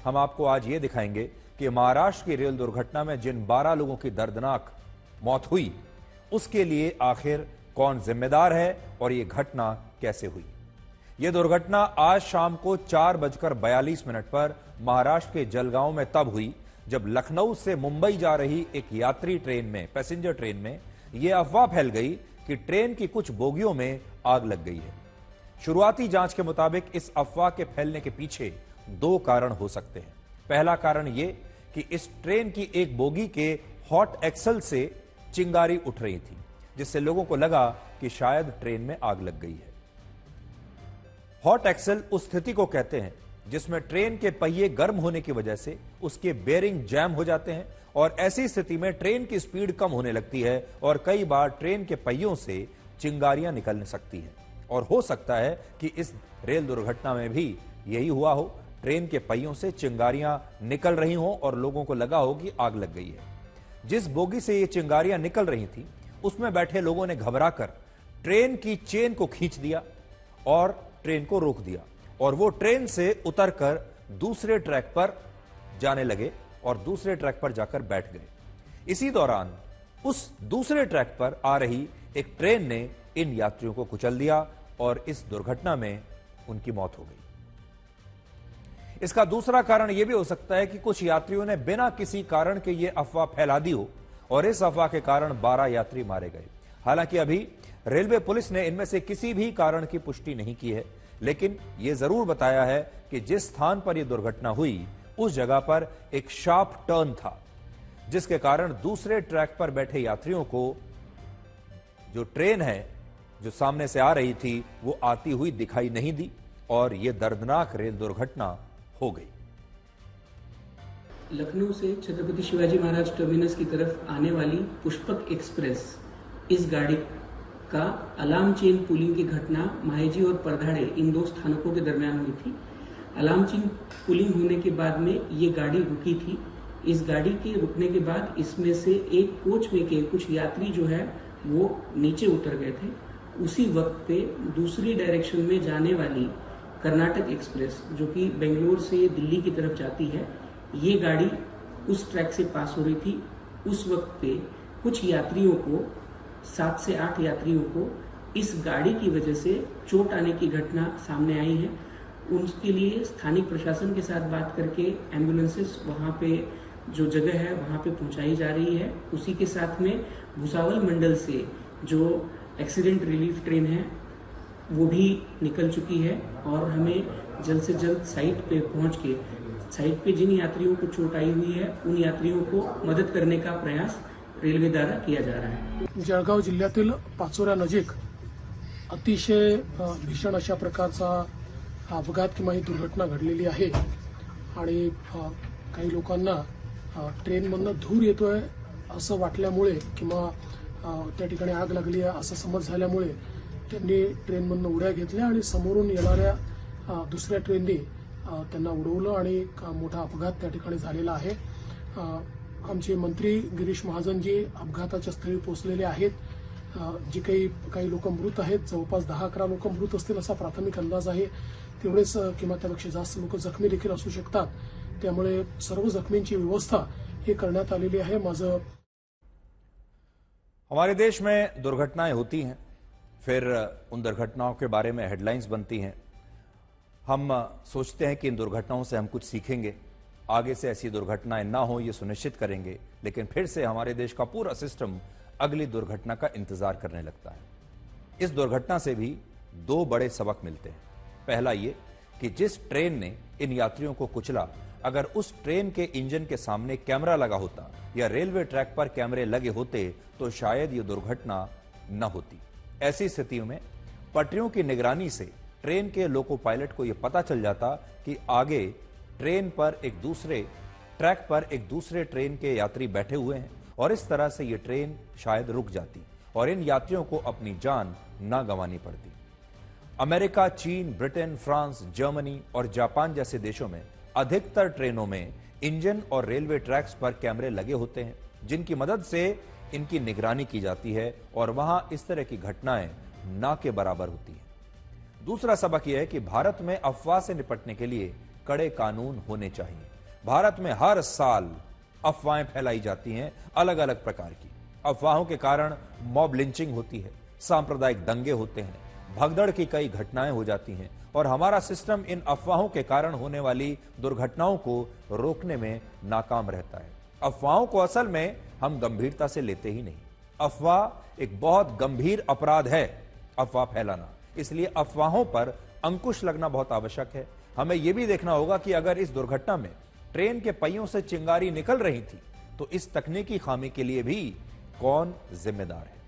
हम आपको आज ये दिखाएंगे कि महाराष्ट्र की रेल दुर्घटना में जिन 12 लोगों की दर्दनाक मौत हुई, उसके लिए आखिर कौन जिम्मेदार है और यह घटना कैसे हुई। यह दुर्घटना आज शाम को 4:42 पर महाराष्ट्र के जलगांव में तब हुई जब लखनऊ से मुंबई जा रही एक यात्री ट्रेन में, पैसेंजर ट्रेन में, यह अफवाह फैल गई कि ट्रेन की कुछ बोगियों में आग लग गई है। शुरुआती जांच के मुताबिक इस अफवाह के फैलने के पीछे 2 कारण हो सकते हैं। पहला कारण यह कि इस ट्रेन की एक बोगी के हॉट एक्सल से चिंगारी उठ रही थी, जिससे लोगों को लगा कि शायद ट्रेन में आग लग गई है। हॉट एक्सल उस स्थिति को कहते हैं जिसमें ट्रेन के पहिए गर्म होने की वजह से उसके बेरिंग जैम हो जाते हैं और ऐसी स्थिति में ट्रेन की स्पीड कम होने लगती है और कई बार ट्रेन के पहियों से चिंगारियां निकल सकती हैं। और हो सकता है कि इस रेल दुर्घटना में भी यही हुआ हो, ट्रेन के पहियों से चिंगारियां निकल रही हों और लोगों को लगा हो कि आग लग गई है। जिस बोगी से ये चिंगारियां निकल रही थी उसमें बैठे लोगों ने घबराकर ट्रेन की चेन को खींच दिया और ट्रेन को रोक दिया और वो ट्रेन से उतरकर दूसरे ट्रैक पर जाने लगे और दूसरे ट्रैक पर जाकर बैठ गए। इसी दौरान उस दूसरे ट्रैक पर आ रही एक ट्रेन ने इन यात्रियों को कुचल दिया और इस दुर्घटना में उनकी मौत हो गई। इसका दूसरा कारण यह भी हो सकता है कि कुछ यात्रियों ने बिना किसी कारण के यह अफवाह फैला दी हो और इस अफवाह के कारण 12 यात्री मारे गए। हालांकि अभी रेलवे पुलिस ने इनमें से किसी भी कारण की पुष्टि नहीं की है, लेकिन यह जरूर बताया है कि जिस स्थान पर यह दुर्घटना हुई उस जगह पर एक शार्प टर्न था, जिसके कारण दूसरे ट्रैक पर बैठे यात्रियों को जो ट्रेन है जो सामने से आ रही थी वो आती हुई दिखाई नहीं दी और यह दर्दनाक रेल दुर्घटना हो गई। लखनऊ से छत्रपति शिवाजी महाराज टर्मिनस की तरफ आने वाली पुष्पक एक्सप्रेस, इस गाड़ी का अलार्म चेन पुलिंग की घटना माहेजी और परधाड़े इन 2 स्थानकों के दरमियान हुई थी। अलार्म चेन पुलिंग होने के बाद में ये गाड़ी रुकी थी। इस गाड़ी के रुकने के बाद इसमें से एक कोच में के कुछ यात्री जो है वो नीचे उतर गए थे। उसी वक्त पे दूसरी डायरेक्शन में जाने वाली कर्नाटक एक्सप्रेस जो कि बेंगलोर से दिल्ली की तरफ जाती है, ये गाड़ी उस ट्रैक से पास हो रही थी। उस वक्त पे कुछ यात्रियों को, 7 से 8 यात्रियों को इस गाड़ी की वजह से चोट आने की घटना सामने आई है। उनके लिए स्थानिक प्रशासन के साथ बात करके एम्बुलेंसेस वहां पे जो जगह है वहां पे पहुंचाई जा रही है। उसी के साथ में भुसावल मंडल से जो एक्सीडेंट रिलीफ ट्रेन है वो भी निकल चुकी है और हमें जल्द से जल्द साइट पे पहुंच के साइट पे जिन यात्रियों को चोट आई हुई है उन यात्रियों को मदत करने का प्रयास रेल्वे द्वारा किया जा रहा है। जळगाव जिल्ह्यातील पाचोऱ्या नजीक अतिशय भीषण अशा प्रकारचा अपघात किंवा ही दुर्घटना घडलेली आहे आणि काही लोकांना ट्रेनमधनं धूर येतोय असं वाटल्यामुळे किंवा त्या ठिकाणी आग लागली आहे असं समज झाल्यामुळे त्यांनी ट्रेनमधनं उड्या घेतल्या आणि समोरून येणाऱ्या दुसऱ्या ट्रेननी त्यांना उडवलं आणि मोठा अपघात त्या ठिकाणी झालेला आहे। आमचे मंत्री गिरीश महाजनजी अपघाताच्या स्थळी पोहोचलेले आहेत। जी काही लोक मृत आहेत, जवळपास 10-11 लोक मृत असतील असा प्राथमिक अंदाज आहे। तेवढेच किंवा त्यापेक्षा जास्त लोक जखमी देखील असू शकतात, त्यामुळे सर्व जखमींची व्यवस्था ही करण्यात आलेली आहे। हमारे देश में दुर्घटनाएं होती हैं, फिर उन दुर्घटनाओं के बारे में हेडलाइंस बनती हैं। हम सोचते हैं कि इन दुर्घटनाओं से हम कुछ सीखेंगे, आगे से ऐसी दुर्घटनाएं ना हो ये सुनिश्चित करेंगे, लेकिन फिर से हमारे देश का पूरा सिस्टम अगली दुर्घटना का इंतजार करने लगता है। इस दुर्घटना से भी 2 बड़े सबक मिलते हैं। पहला ये कि जिस ट्रेन ने इन यात्रियों को कुचला, अगर उस ट्रेन के इंजन के सामने कैमरा लगा होता या रेलवे ट्रैक पर कैमरे लगे होते तो शायद ये दुर्घटना न होती। ऐसी स्थितियों में पटरियों की निगरानी से ट्रेन के लोको पायलट को यह पता चल जाता कि आगे ट्रेन पर एक दूसरे ट्रैक पर एक दूसरे ट्रेन के यात्री बैठे हुए हैं और इस तरह से यह ट्रेन शायद रुक जाती और इन यात्रियों को अपनी जान न गंवानी पड़ती। अमेरिका, चीन, ब्रिटेन, फ्रांस, जर्मनी और जापान जैसे देशों में अधिकतर ट्रेनों में इंजन और रेलवे ट्रैक्स पर कैमरे लगे होते हैं, जिनकी मदद से इनकी निगरानी की जाती है और वहां इस तरह की घटनाएं ना के बराबर होती हैं। दूसरा सबक यह है कि भारत में अफवाह से निपटने के लिए कड़े कानून होने चाहिए। भारत में हर साल अफवाहें फैलाई जाती हैं, अलग अलग प्रकार की। अफवाहों के कारण मॉब लिंचिंग होती है, सांप्रदायिक दंगे होते हैं, भगदड़ की कई घटनाएं हो जाती हैं और हमारा सिस्टम इन अफवाहों के कारण होने वाली दुर्घटनाओं को रोकने में नाकाम रहता है। अफवाहों को असल में हम गंभीरता से लेते ही नहीं। अफवाह एक बहुत गंभीर अपराध है, अफवाह फैलाना। इसलिए अफवाहों पर अंकुश लगना बहुत आवश्यक है। हमें यह भी देखना होगा कि अगर इस दुर्घटना में ट्रेन के पहियों से चिंगारी निकल रही थी तो इस तकनीकी खामी के लिए भी कौन जिम्मेदार है।